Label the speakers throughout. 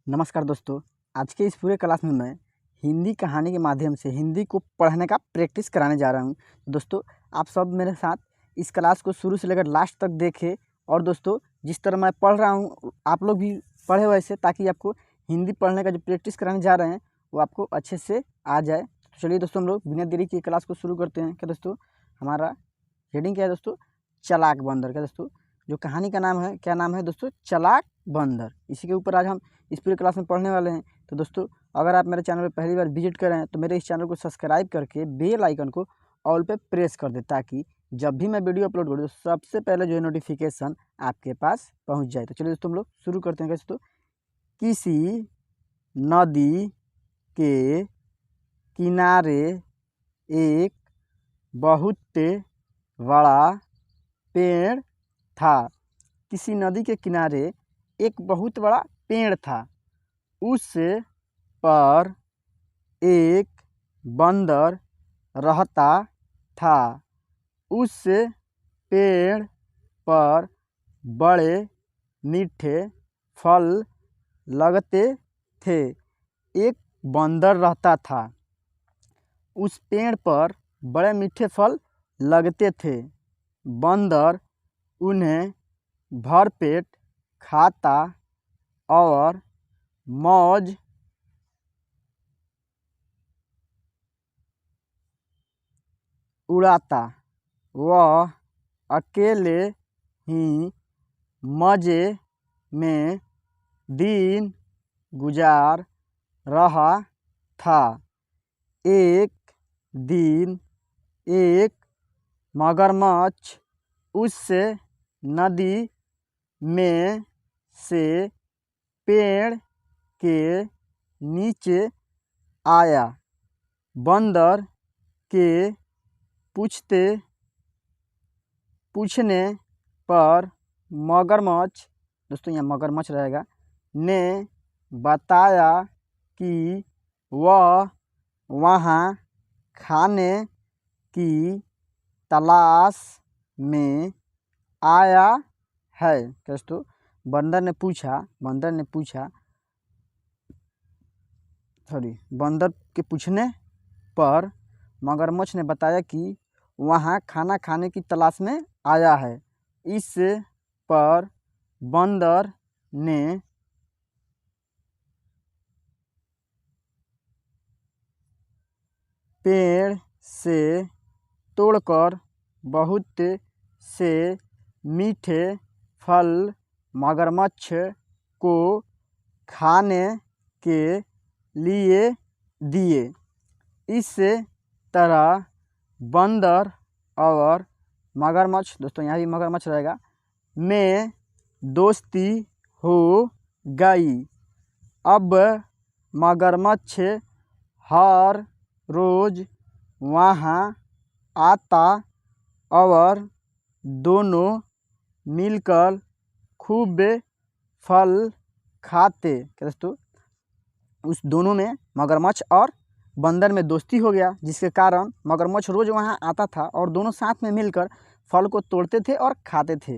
Speaker 1: नमस्कार दोस्तों। आज के इस पूरे क्लास में मैं हिंदी कहानी के माध्यम से हिंदी को पढ़ने का प्रैक्टिस कराने जा रहा हूं। दोस्तों, आप सब मेरे साथ इस क्लास को शुरू से लेकर लास्ट तक देखें और दोस्तों जिस तरह मैं पढ़ रहा हूं आप लोग भी पढ़े वैसे, ताकि आपको हिंदी पढ़ने का जो प्रैक्टिस कराने जा रहे हैं वो आपको अच्छे से आ जाए। तो चलिए दोस्तों, हम लोग बिना देरी के क्लास को शुरू करते हैं। क्या दोस्तों, हमारा हेडिंग क्या है दोस्तों? चालाक बंदर। क्या दोस्तों, जो कहानी का नाम है, क्या नाम है दोस्तों? चालाक बंदर। इसी के ऊपर आज हम इस पूरे क्लास में पढ़ने वाले हैं। तो दोस्तों, अगर आप मेरे चैनल पर पहली बार विजिट कर रहे हैं तो मेरे इस चैनल को सब्सक्राइब करके बेल आइकन को ऑल पे प्रेस कर दें, ताकि जब भी मैं वीडियो अपलोड करूँ तो सबसे पहले जो है नोटिफिकेशन आपके पास पहुंच जाए। तो चलिए दोस्तों, हम लोग शुरू करते हैं। दोस्तों, किसी नदी के किनारे एक बहुत बड़ा पेड़ था। किसी नदी के किनारे एक बहुत बड़ा पेड़ था। उस पर एक बंदर रहता था। उस पेड़ पर बड़े मीठे फल लगते थे। एक बंदर रहता था। उस पेड़ पर बड़े मीठे फल लगते थे। बंदर उन्हें भरपेट खाता और मौज उड़ाता। वह अकेले ही मज़े में दिन गुजार रहा था। एक दिन एक मगरमच्छ उस नदी में से पेड़ के नीचे आया। बंदर के पूछने पर मगरमच्छ, दोस्तों यहाँ मगरमच्छ रहेगा, ने बताया कि वह वहाँ खाने की तलाश में आया है। दोस्तों, बंदर ने पूछा बंदर के पूछने पर मगरमच्छ ने बताया कि वहाँ खाना खाने की तलाश में आया है। इस पर बंदर ने पेड़ से तोड़कर बहुत से मीठे फल मगरमच्छ को खाने के लिए दिए। इस तरह बंदर और मगरमच्छ, दोस्तों यहाँ भी मगरमच्छ रहेगा, में दोस्ती हो गई। अब मगरमच्छ हर रोज़ वहाँ आता और दोनों मिलकर खूब फल खाते। क्या दोस्तों, उस दोनों में, मगरमच्छ और बंदर में दोस्ती हो गया, जिसके कारण मगरमच्छ रोज़ वहाँ आता था और दोनों साथ में मिलकर फल को तोड़ते थे और खाते थे।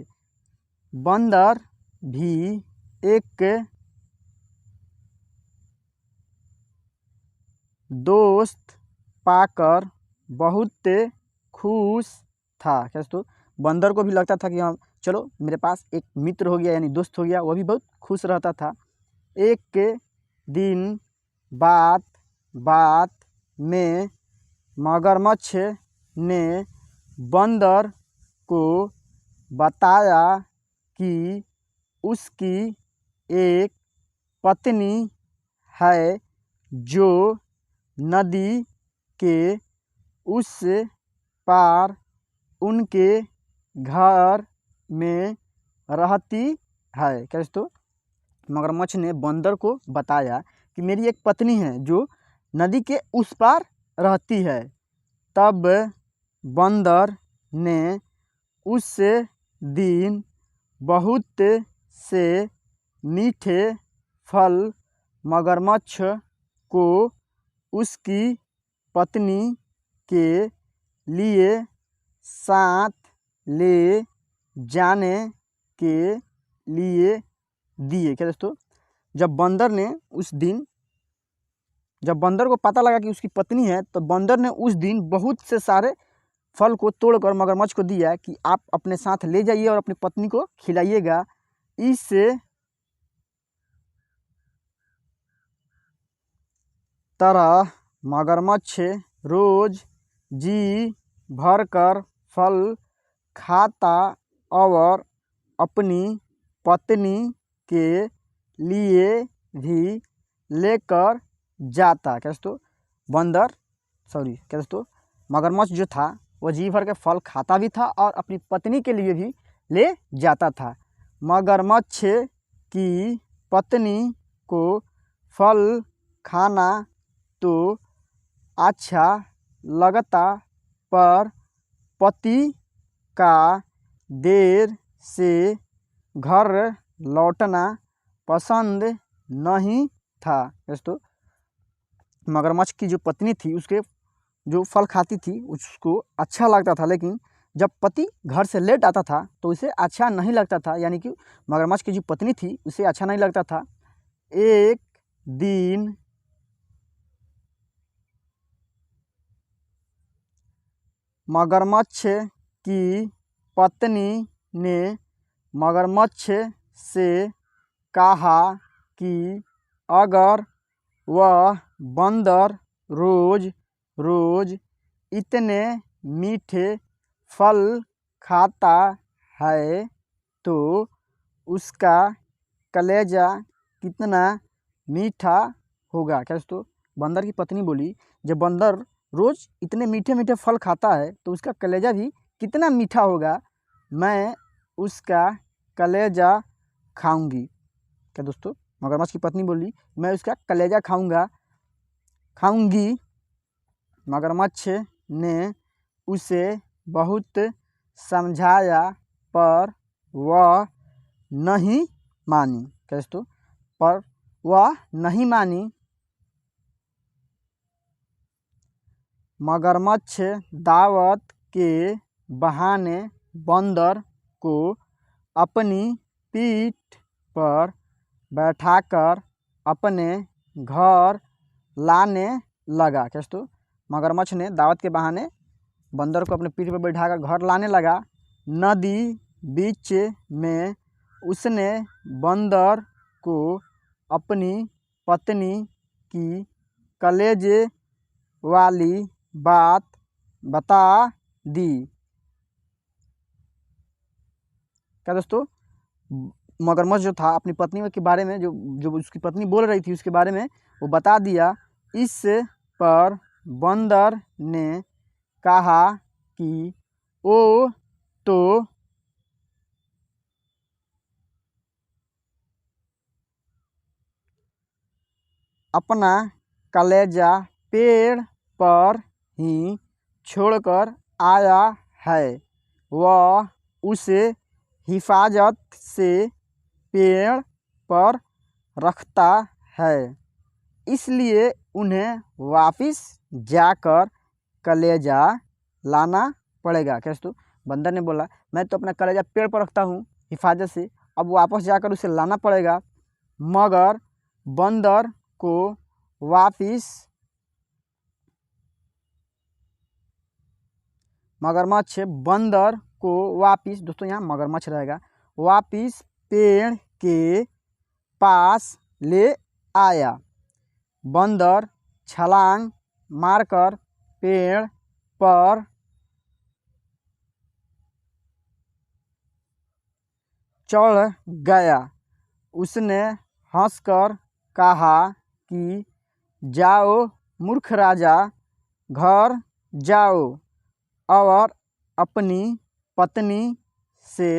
Speaker 1: बंदर भी एक दोस्त पाकर बहुत खुश था। क्या दोस्तों, बंदर को भी लगता था कि हाँ चलो मेरे पास एक मित्र हो गया, यानी दोस्त हो गया। वह भी बहुत खुश रहता था। एक दिन बात बात में मगरमच्छ ने बंदर को बताया कि उसकी एक पत्नी है जो नदी के उस पार उनके घर में रहती है। क्या दोस्तों, मगरमच्छ ने बंदर को बताया कि मेरी एक पत्नी है जो नदी के उस पार रहती है। तब बंदर ने उस दिन बहुत से मीठे फल मगरमच्छ को उसकी पत्नी के लिए साथ ले जाने के लिए दिए। क्या दोस्तों, जब बंदर को पता लगा कि उसकी पत्नी है, तो बंदर ने उस दिन बहुत से सारे फल को तोड़कर मगरमच्छ को दिया कि आप अपने साथ ले जाइए और अपनी पत्नी को खिलाइएगा। इस तरह मगरमच्छ रोज जी भरकर फल खाता और अपनी पत्नी के लिए भी लेकर जाता। क्या दोस्तों, क्या दोस्तों, मगरमच्छ जो था वो जी भर के फल खाता भी था और अपनी पत्नी के लिए भी ले जाता था। मगरमच्छ की पत्नी को फल खाना तो अच्छा लगता, पर पति का देर से घर लौटना पसंद नहीं था। दोस्तों, मगरमच्छ की जो पत्नी थी उसके जो फल खाती थी उसको अच्छा लगता था, लेकिन जब पति घर से लेट आता था तो उसे अच्छा नहीं लगता था, यानी कि मगरमच्छ की जो पत्नी थी उसे अच्छा नहीं लगता था। एक दिन मगरमच्छ की पत्नी ने मगरमच्छ से कहा कि अगर वह बंदर रोज रोज इतने मीठे फल खाता है तो उसका कलेजा कितना मीठा होगा। क्या दोस्तों, बंदर की पत्नी बोली, जब बंदर रोज इतने मीठे मीठे फल खाता है तो उसका कलेजा भी कितना मीठा होगा, मैं उसका कलेजा खाऊंगी। क्या दोस्तों, मगरमच्छ की पत्नी बोली, मैं उसका कलेजा खाऊंगी। मगरमच्छ ने उसे बहुत समझाया पर वह नहीं मानी। क्या दोस्तों, पर वह नहीं मानी। मगरमच्छ दावत के बहाने बंदर को अपनी पीठ पर बैठाकर अपने घर लाने लगा। क्या दोस्तों, मगरमच्छ ने दावत के बहाने बंदर को अपने पीठ पर बैठाकर घर लाने लगा। नदी बीच में उसने बंदर को अपनी पत्नी की कलेजे वाली बात बता दी। क्या दोस्तों, मगरमच्छ जो था अपनी पत्नी के बारे में जो उसकी पत्नी बोल रही थी उसके बारे में वो बता दिया। इस पर बंदर ने कहा कि ओ तो अपना कलेजा पेड़ पर ही छोड़कर आया है, वह उसे हिफाजत से पेड़ पर रखता है, इसलिए उन्हें वापस जाकर कलेजा लाना पड़ेगा। क्या दोस्तों, बंदर ने बोला, मैं तो अपना कलेजा पेड़ पर रखता हूँ हिफाजत से, अब वापस जाकर उसे लाना पड़ेगा। मगर बंदर को वापस मगरमच्छ बंदर को वापस, दोस्तों यहाँ मगरमच्छ रहेगा, वापस पेड़ के पास ले आया। बंदर छलांग मारकर पेड़ पर चढ़ गया। उसने हंसकर कहा कि जाओ मूर्ख राजा, घर जाओ और अपनी पत्नी से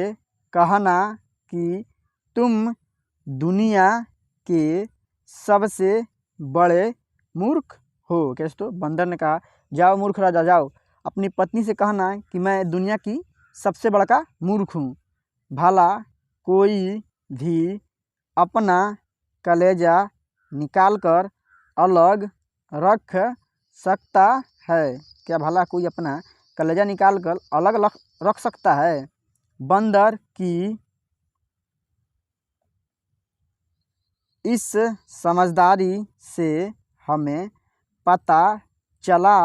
Speaker 1: कहना कि तुम दुनिया के सबसे बड़े मूर्ख हो। क्या दोस्तों, बंदर ने कहा, जाओ मूर्ख राजा, जाओ अपनी पत्नी से कहना कि मैं दुनिया की सबसे बड़ा मूर्ख हूँ। भला कोई भी अपना कलेजा निकालकर अलग रख सकता है क्या? भला कोई अपना कलेजा निकालकर अलग रख सकता है? बंदर की इस समझदारी से हमें पता चला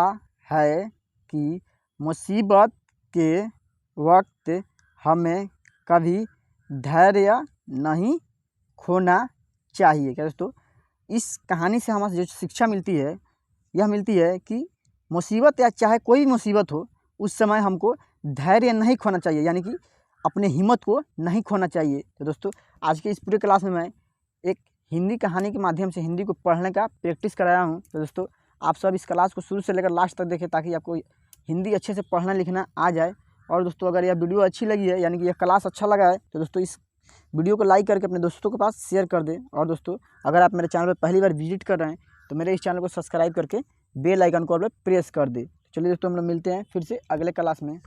Speaker 1: है कि मुसीबत के वक्त हमें कभी धैर्य नहीं खोना चाहिए। क्या दोस्तों, इस कहानी से हमें जो शिक्षा मिलती है, यह मिलती है कि मुसीबत या चाहे कोई भी मुसीबत हो, उस समय हमको धैर्य नहीं खोना चाहिए, यानी कि अपने हिम्मत को नहीं खोना चाहिए। तो दोस्तों, आज के इस पूरे क्लास में मैं एक हिंदी कहानी के माध्यम से हिंदी को पढ़ने का प्रैक्टिस कराया हूँ। तो दोस्तों, आप सब इस क्लास को शुरू से लेकर लास्ट तक देखें ताकि आपको हिंदी अच्छे से पढ़ना लिखना आ जाए। और दोस्तों, अगर यह वीडियो अच्छी लगी है, यानी कि यह क्लास अच्छा लगा है, तो दोस्तों इस वीडियो को लाइक करके अपने दोस्तों के पास शेयर कर दें। और दोस्तों, अगर आप मेरे चैनल पर पहली बार विजिट कर रहे हैं तो मेरे इस चैनल को सब्सक्राइब करके बेल आइकन को प्रेस कर दें। चलिए दोस्तों, हम लोग मिलते हैं फिर से अगले क्लास में।